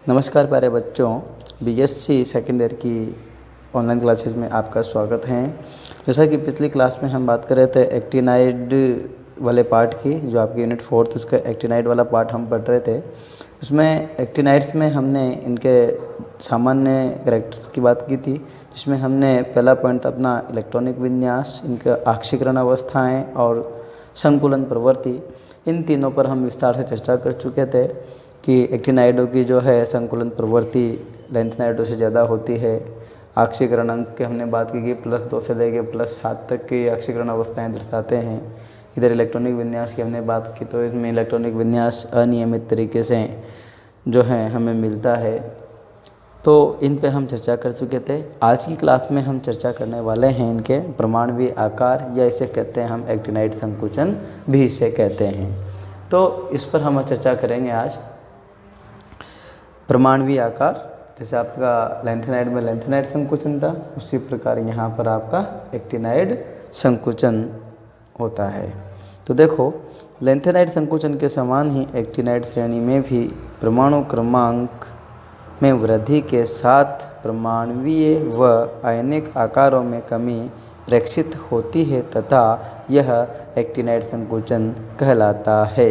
नमस्कार प्यारे बच्चों, बीएससी सेकेंड ईयर की ऑनलाइन क्लासेस में आपका स्वागत है। जैसा कि पिछली क्लास में हम बात कर रहे थे एक्टिनाइड वाले पार्ट की, जो आपकी यूनिट 4 उसका एक्टिनाइड वाला पार्ट हम पढ़ रहे थे। उसमें एक्टिनाइड्स में हमने इनके सामान्य कैरेक्टर्स की बात की थी, जिसमें हमने पहला पॉइंट था अपना इलेक्ट्रॉनिक विन्यास, इनका आक्षीकरण अवस्थाएँ और संकुलन प्रवृत्ति। इन तीनों पर हम विस्तार से चर्चा कर चुके थे कि एक्टिनाइडों की जो है संकुलन प्रवृत्ति लेंथेनाइडों से ज़्यादा होती है। आक्षीकरण अंक की हमने बात की कि +2 से लेकर +7 तक की आक्षीकरण अवस्थाएं दर्शाते हैं। इधर इलेक्ट्रॉनिक विन्यास की हमने बात की, तो इसमें इलेक्ट्रॉनिक विन्यास अनियमित तरीके से जो है हमें मिलता है। तो इन पे हम चर्चा कर चुके थे। आज की क्लास में हम चर्चा करने वाले हैं इनके परमाणुवीय आकार, या इसे कहते हैं हम एक्टिनाइड संकुचन भी इसे कहते हैं। तो इस पर हम चर्चा करेंगे आज। परमाणुवीय आकार, जैसे आपका लेंथेनाइड में लेंथेनाइड संकुचन था, उसी प्रकार यहाँ पर आपका एक्टिनाइड संकुचन होता है। तो देखो, लेंथेनाइड संकुचन के समान ही एक्टिनाइड श्रेणी में भी परमाणु क्रमांक में वृद्धि के साथ परमाणुवीय व आयनिक आकारों में कमी प्रेक्षित होती है तथा यह एक्टिनाइड संकुचन कहलाता है।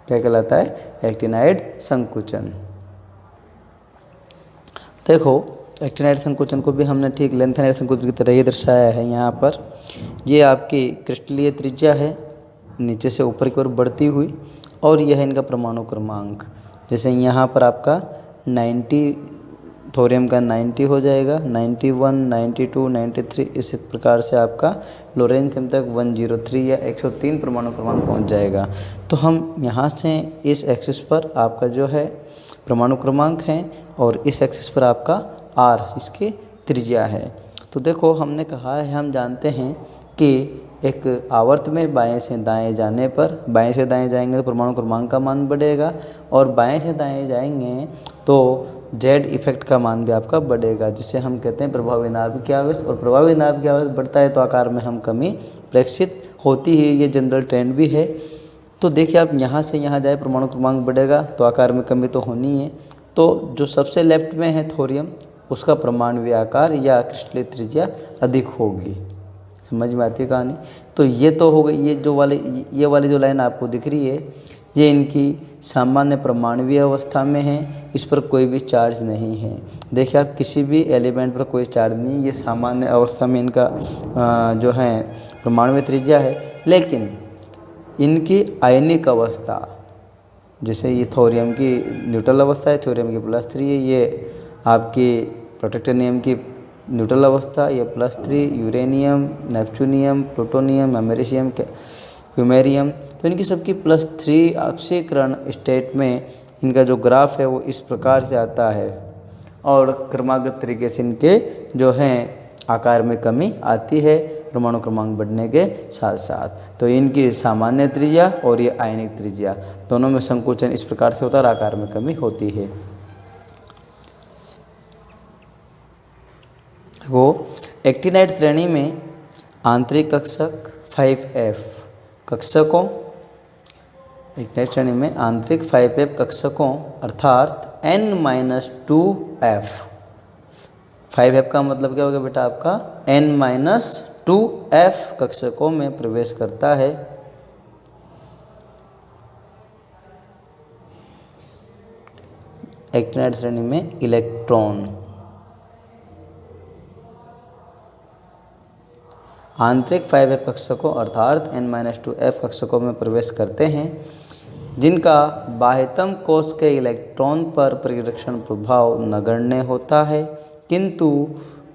क्या कहलाता है? एक्टिनाइड संकुचन। देखो, एक्टिनाइड संकुचन को भी हमने ठीक लेंथेनाइड संकुचन की तरह ही दर्शाया है। यहाँ पर ये आपकी क्रिस्टलीय त्रिज्या है, नीचे से ऊपर की ओर बढ़ती हुई, और यह इनका परमाणु क्रमांक। जैसे यहाँ पर आपका 90 थोरियम का 90 हो जाएगा, 91, 92, 93, इस प्रकार से आपका लोरेंशियम तक 103 या 103 परमाणु क्रमांक पहुँच जाएगा। तो हम यहाँ से इस एक्सिस पर आपका जो है परमाणु क्रमांक है, और इस एक्सिस पर आपका R इसकी त्रिज्या है। तो देखो, हमने कहा है, हम जानते हैं कि एक आवर्त में बाएं से दाएं जाने पर, बाएं से दाएं जाएंगे तो परमाणु क्रमांक का मान बढ़ेगा, और बाएं से दाएं जाएंगे तो जेड इफेक्ट का मान भी आपका बढ़ेगा, जिसे हम कहते हैं प्रभावी नाभिकीय आवेश। और प्रभावी नाभिकीय आवेश बढ़ता है तो आकार में हम कमी प्रेक्षित होती है, ये जनरल ट्रेंड भी है। तो देखिए, आप यहाँ से यहाँ जाए, परमाणु क्रमांक बढ़ेगा तो आकार में कमी तो होनी है। तो जो सबसे लेफ्ट में है थोरियम, उसका परमाणुवीय आकार या क्रिस्टलीय त्रिज्या अधिक होगी। समझ में आती है कहानी? तो ये तो हो गई, ये वाली जो लाइन आपको दिख रही है, ये इनकी सामान्य परमाणुवीय अवस्था में है। इस पर कोई भी चार्ज नहीं है। देखिए, आप किसी भी एलिमेंट पर कोई चार्ज नहीं, ये सामान्य अवस्था में इनका जो है परमाणुवीय त्रिज्या है। लेकिन इनकी आयनिक अवस्था, जैसे ये थोरियम की न्यूट्रल अवस्था है, थोरियम की +3 है, ये आपकी प्रोटेक्टेनियम की न्यूट्रल अवस्था, ये +3, यूरेनियम, नेपच्यूनियम, प्लूटोनियम, अमेरिशियम, क्यूमेरियम, तो इनकी सबकी +3 आक्षीकरण स्टेट में इनका जो ग्राफ है वो इस प्रकार से आता है, और क्रमागत तरीके से इनके जो हैं आकार में कमी आती है परमाणु क्रमांक बढ़ने के साथ साथ। तो इनकी सामान्य त्रिज्या और ये आयनिक त्रिज्या, दोनों में संकुचन इस प्रकार से होता है और आकार में कमी होती है। वो एक्टिनाइड श्रेणी में आंतरिक कक्षक 5F कक्षकों, एक्टिनाइड श्रेणी में आंतरिक 5F कक्षकों अर्थात N-2F। 5F का मतलब क्या होगा बेटा? आपका N-2F कक्षकों में प्रवेश करता है। एक्टिनाइड श्रेणी में इलेक्ट्रॉन आंतरिक 5F कक्षकों अर्थात N-2F कक्षकों में प्रवेश करते हैं, जिनका बाह्यतम कोश के इलेक्ट्रॉन पर परिरक्षण प्रभाव नगण्य होता है, किंतु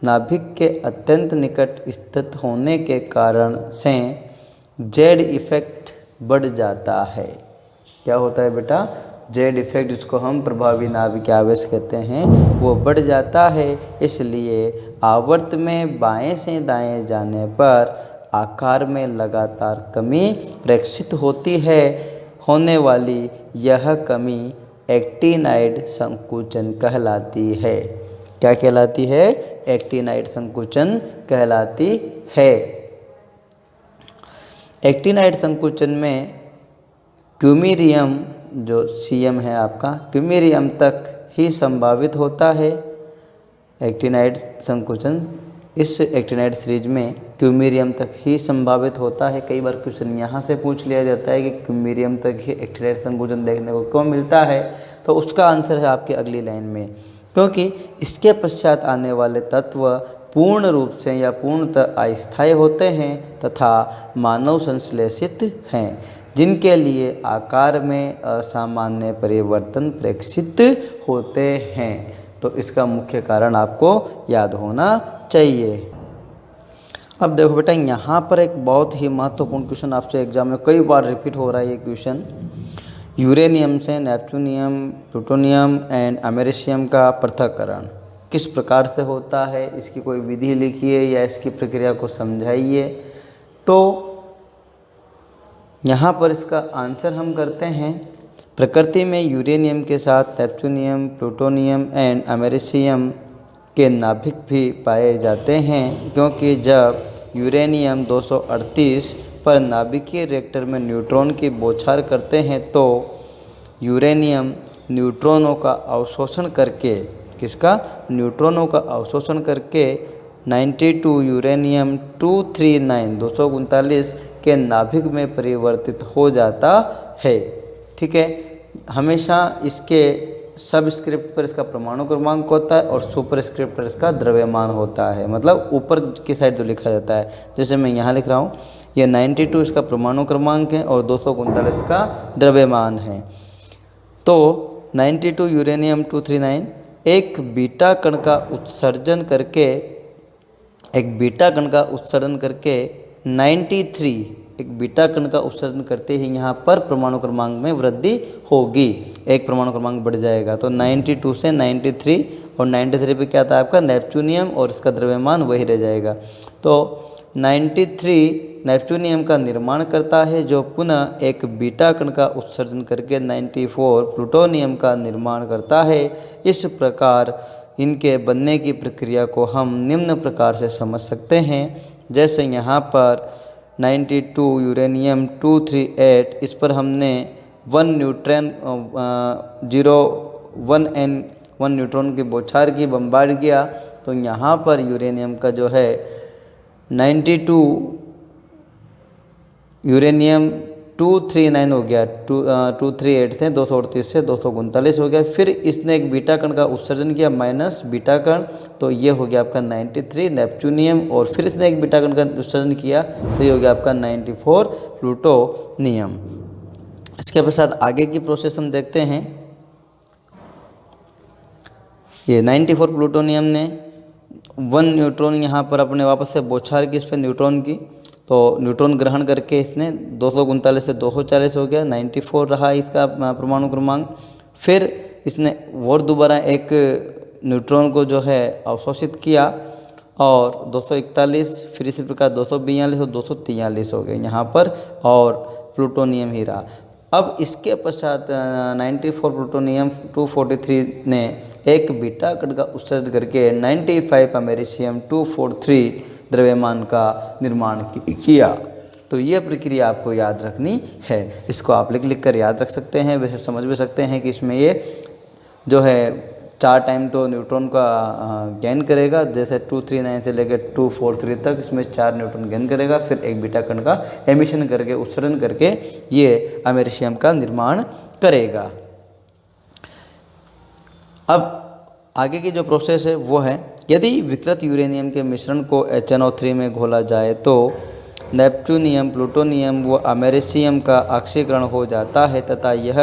नाभिक के अत्यंत निकट स्थित होने के कारण से जेड इफेक्ट बढ़ जाता है। क्या होता है बेटा? जेड इफेक्ट, जिसको हम प्रभावी नाभिकीय आवेश कहते हैं, वो बढ़ जाता है। इसलिए आवर्त में बाएं से दाएं जाने पर आकार में लगातार कमी प्रेक्षित होती है। होने वाली यह कमी एक्टिनाइड संकुचन कहलाती है। क्या कहलाती है? एक्टिनाइड संकुचन कहलाती है। एक्टिनाइड संकुचन में क्यूमेरियम जो CM है आपका क्यूमेरियम तक ही संभावित होता है। एक्टिनाइड संकुचन इस एक्टिनाइड सीरीज में क्यूमेरियम तक ही संभावित होता है। कई बार क्वेश्चन यहाँ से पूछ लिया जाता है कि क्यूमेरियम तक ही एक्टिनाइड संकुचन देखने को क्यों मिलता है, तो उसका आंसर है आपकी अगली लाइन में, क्योंकि इसके पश्चात आने वाले तत्व पूर्ण रूप से या पूर्णतः अस्थायी होते हैं तथा मानव संश्लेषित हैं, जिनके लिए आकार में असामान्य परिवर्तन प्रेक्षित होते हैं। तो इसका मुख्य कारण आपको याद होना चाहिए। अब देखो बेटा, यहाँ पर एक बहुत ही महत्वपूर्ण क्वेश्चन आपसे एग्जाम में कई बार रिपीट हो रहा है। ये क्वेश्चन यूरेनियम से नेपच्यूनियम, प्लूटोनियम एंड अमेरिशियम का पृथक्करण किस प्रकार से होता है, इसकी कोई विधि लिखिए या इसकी प्रक्रिया को समझाइए। तो यहाँ पर इसका आंसर हम करते हैं, प्रकृति में यूरेनियम के साथ नेपच्यूनियम, प्लूटोनियम एंड अमेरिशियम के नाभिक भी पाए जाते हैं, क्योंकि जब यूरेनियम 238 पर नाभिकीय रिएक्टर में न्यूट्रॉन की बौछार करते हैं तो यूरेनियम न्यूट्रॉनों का अवशोषण करके, किसका, न्यूट्रॉनों का अवशोषण करके 92 यूरेनियम 239 के नाभिक में परिवर्तित हो जाता है। ठीक है, हमेशा इसके सब स्क्रिप्ट पर इसका परमाणु क्रमांक होता है और सुपर स्क्रिप्ट पर इसका द्रव्यमान होता है, मतलब ऊपर की साइड जो लिखा जाता है। जैसे मैं यहाँ लिख रहा हूँ, ये 92 इसका परमाणु क्रमांक है और 239 का द्रव्यमान है। तो 92 यूरेनियम 239 एक बीटा कण का उत्सर्जन करके 93 एक बीटा कण का उत्सर्जन करते ही यहाँ पर परमाणु क्रमांक में वृद्धि होगी, एक परमाणु क्रमांक बढ़ जाएगा। तो 92 से 93 और 93 पे क्या था आपका नेपच्यूनियम और इसका द्रव्यमान वही रह जाएगा। तो 93 नेपच्यूनियम का निर्माण करता है, जो पुनः एक बीटा कण का उत्सर्जन करके 94 प्लूटोनियम का निर्माण करता है। इस प्रकार इनके बनने की प्रक्रिया को हम निम्न प्रकार से समझ सकते हैं। जैसे यहाँ पर 92 यूरेनियम 238, इस पर हमने 1 न्यूट्रॉन की बौछार की, बम्बार्ड किया, तो यहाँ पर यूरेनियम का जो है 92 यूरेनियम 239 हो गया, 238 से 238 से 239 हो गया। फिर इसने एक बीटा कण का उत्सर्जन किया माइनस बीटा कण, तो ये हो गया आपका 93 नेपच्यूनियम, और फिर इसने एक बीटा कण का उत्सर्जन किया तो ये हो गया आपका 94 प्लूटोनियम। इसके पश्चात आगे की प्रोसेस हम देखते हैं। ये 94 प्लूटोनियम ने 1 न्यूट्रॉन यहाँ पर अपने वापस से बौछार की इस पर न्यूट्रॉन की, तो न्यूट्रॉन ग्रहण करके इसने 239 से 240 हो गया, 94 रहा इसका परमाणु क्रमांक। फिर इसने और दोबारा एक न्यूट्रॉन को जो है अवशोषित किया और 241, फिर इसी प्रकार 242 और 243 हो गए यहाँ पर, और प्लूटोनियम ही रहा। अब इसके पश्चात 94 प्लूटोनियम 243 ने एक बीटा कण का उत्सर्जन करके 95 अमेरिशियम 243 द्रव्यमान का निर्माण किया। तो ये प्रक्रिया आपको याद रखनी है, इसको आप लिख कर याद रख सकते हैं। वैसे समझ भी सकते हैं कि इसमें ये जो है 4 टाइम तो न्यूट्रॉन का गेन करेगा, जैसे 239 से लेकर 243 तक इसमें 4 न्यूट्रॉन गेन करेगा, फिर एक बीटा कण का एमिशन करके, उत्सर्जन करके ये अमेरिशियम का निर्माण करेगा। अब आगे की जो प्रोसेस है वो है, यदि विकृत यूरेनियम के मिश्रण को HNO3 में घोला जाए तो नेपच्यूनियम, प्लूटोनियम व अमेरिशियम का ऑक्सीकरण हो जाता है तथा यह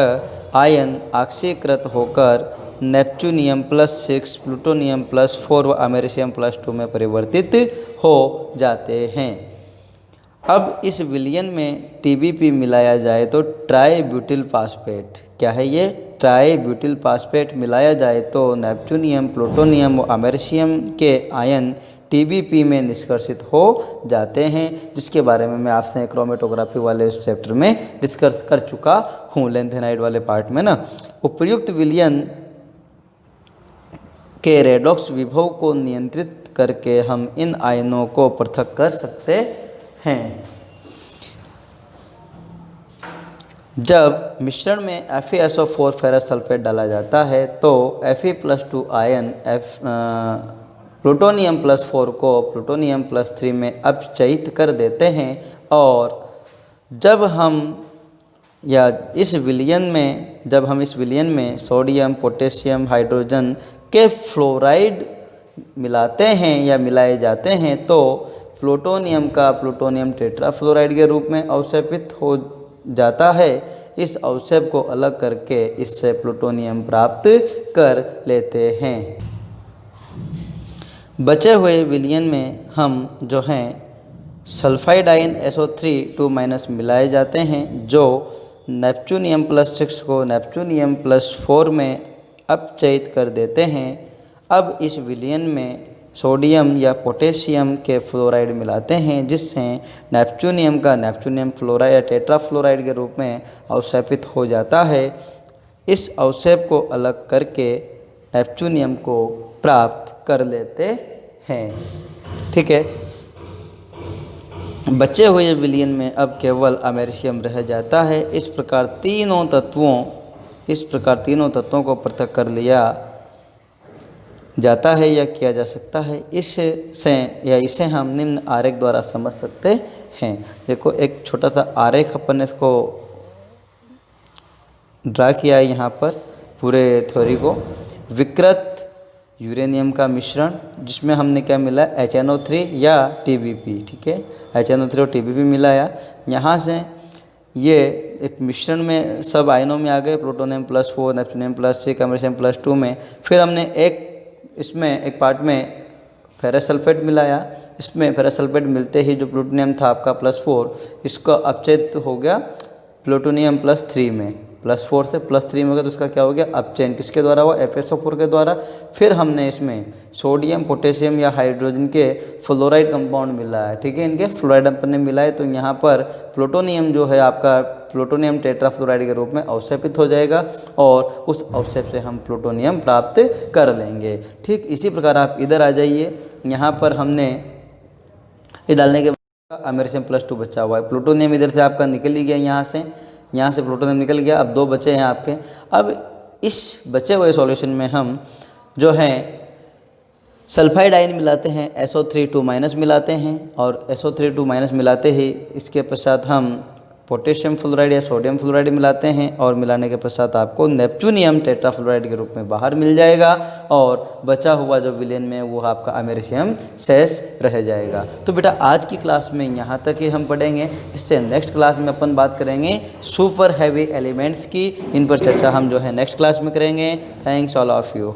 आयन ऑक्सीकृत होकर नेपच्यूनियम +6, प्लूटोनियम +4 व अमेरिशियम +2 में परिवर्तित हो जाते हैं। अब इस विलयन में TBP मिलाया जाए तो ट्राई ब्यूटिल फास्फेट, क्या है ये, ट्राई ब्यूटिल फास्फेट मिलाया जाए तो नेपच्यूनियम, प्लूटोनियम व अमेरिशियम के आयन TBP में निष्कर्षित हो जाते हैं, जिसके बारे में मैं आपसे क्रोमेटोग्राफी वाले चैप्टर में डिस्कस कर चुका हूँ, लेंथेनाइड वाले पार्ट में ना। उपर्युक्त विलयन के रेडॉक्स विभव को नियंत्रित करके हम इन आयनों को पृथक कर सकते हैं। जब मिश्रण में FeSO4 फेरस सल्फेट डाला जाता है तो Fe+2 आयन प्लूटोनियम +4 को प्लूटोनियम +3 में अपचयित कर देते हैं। और जब हम इस विलयन में सोडियम, पोटेशियम, हाइड्रोजन के फ्लोराइड मिलाते हैं या मिलाए जाते हैं तो प्लूटोनियम का प्लूटोनियम टेट्राफ्लोराइड के रूप में अवक्षेपित हो जाता है। इस अवक्षेप को अलग करके इससे प्लूटोनियम प्राप्त कर लेते हैं। बचे हुए विलयन में हम जो हैं सल्फाइड आयन SO3 मिलाए जाते हैं जो नेपच्यूनियम +6 को नेपच्यूनियम +4 में अपचयित कर देते हैं। अब इस विलयन में सोडियम या पोटेशियम के फ्लोराइड मिलाते हैं जिससे नेपच्यूनियम का नेपच्यूनियम फ्लोराइड या टेट्राफ्लोराइड के रूप में अवक्षेपित हो जाता है। इस अवक्षेप को अलग करके नेपच्यूनियम को प्राप्त कर लेते हैं। ठीक है, बचे हुए विलयन में अब केवल अमेरिशियम रह जाता है। इस प्रकार तीनों तत्वों को पृथक कर लिया जाता है या किया जा सकता है। इसे हम निम्न आरेख द्वारा समझ सकते हैं। देखो, एक छोटा सा आरेख अपन ने इसको ड्रा किया है यहाँ पर पूरे थ्योरी को। विकृत यूरेनियम का मिश्रण जिसमें हमने क्या मिला, HNO3 या TBP। ठीक है, HNO3 और TBP मिलाया। यहाँ से ये एक मिश्रण में सब आयनों में आ गए, प्लूटोनियम +4, नेपच्यूनियम +6, अमेरिशियम +2 में। फिर हमने एक पार्ट में फेरस सल्फेट मिलाया। इसमें फेरस सल्फेट मिलते ही जो प्लूटोनियम था आपका +4, इसका अपचयित हो गया प्लूटोनियम +3 में। +4 से +3 में हो गया तो उसका क्या हो गया, अपचयन किसके द्वारा हुआ, FeSO4 के द्वारा। फिर हमने इसमें सोडियम, पोटेशियम या हाइड्रोजन के फ्लोराइड कंपाउंड मिला है। ठीक है, इनके फ्लोराइड अपन ने मिलाए तो यहाँ पर प्लूटोनियम जो है आपका प्लूटोनियम टेट्राफ्लोराइड के रूप में अवक्षेपित हो जाएगा और उस अवक्षेप से हम प्लूटोनियम प्राप्त कर लेंगे। ठीक इसी प्रकार आप इधर आ जाइए। यहाँ पर हमने ये डालने के बाद अमेरिशियम +2 बचा हुआ है। प्लूटोनियम इधर से आपका निकल ही गया, यहाँ से प्लूटोनियम निकल गया। अब 2 बचे हैं आपके। अब इस बचे हुए सॉल्यूशन में हम जो है सल्फाइड आयन मिलाते हैं, SO3 मिलाते हैं। और SO3 मिलाते ही इसके पश्चात हम पोटेशियम फ्लोराइड या सोडियम फ्लोराइड मिलाते हैं और मिलाने के पश्चात आपको नेपच्यूनियम टेट्राफ्लोराइड के रूप में बाहर मिल जाएगा और बचा हुआ जो विलयन में वो आपका अमेरिशियम शेष रह जाएगा। तो बेटा आज की क्लास में यहाँ तक ही हम पढ़ेंगे। इससे नेक्स्ट क्लास में अपन बात करेंगे सुपर हैवी एलिमेंट्स की। इन पर चर्चा हम जो है नेक्स्ट क्लास में करेंगे। Thanks all of you.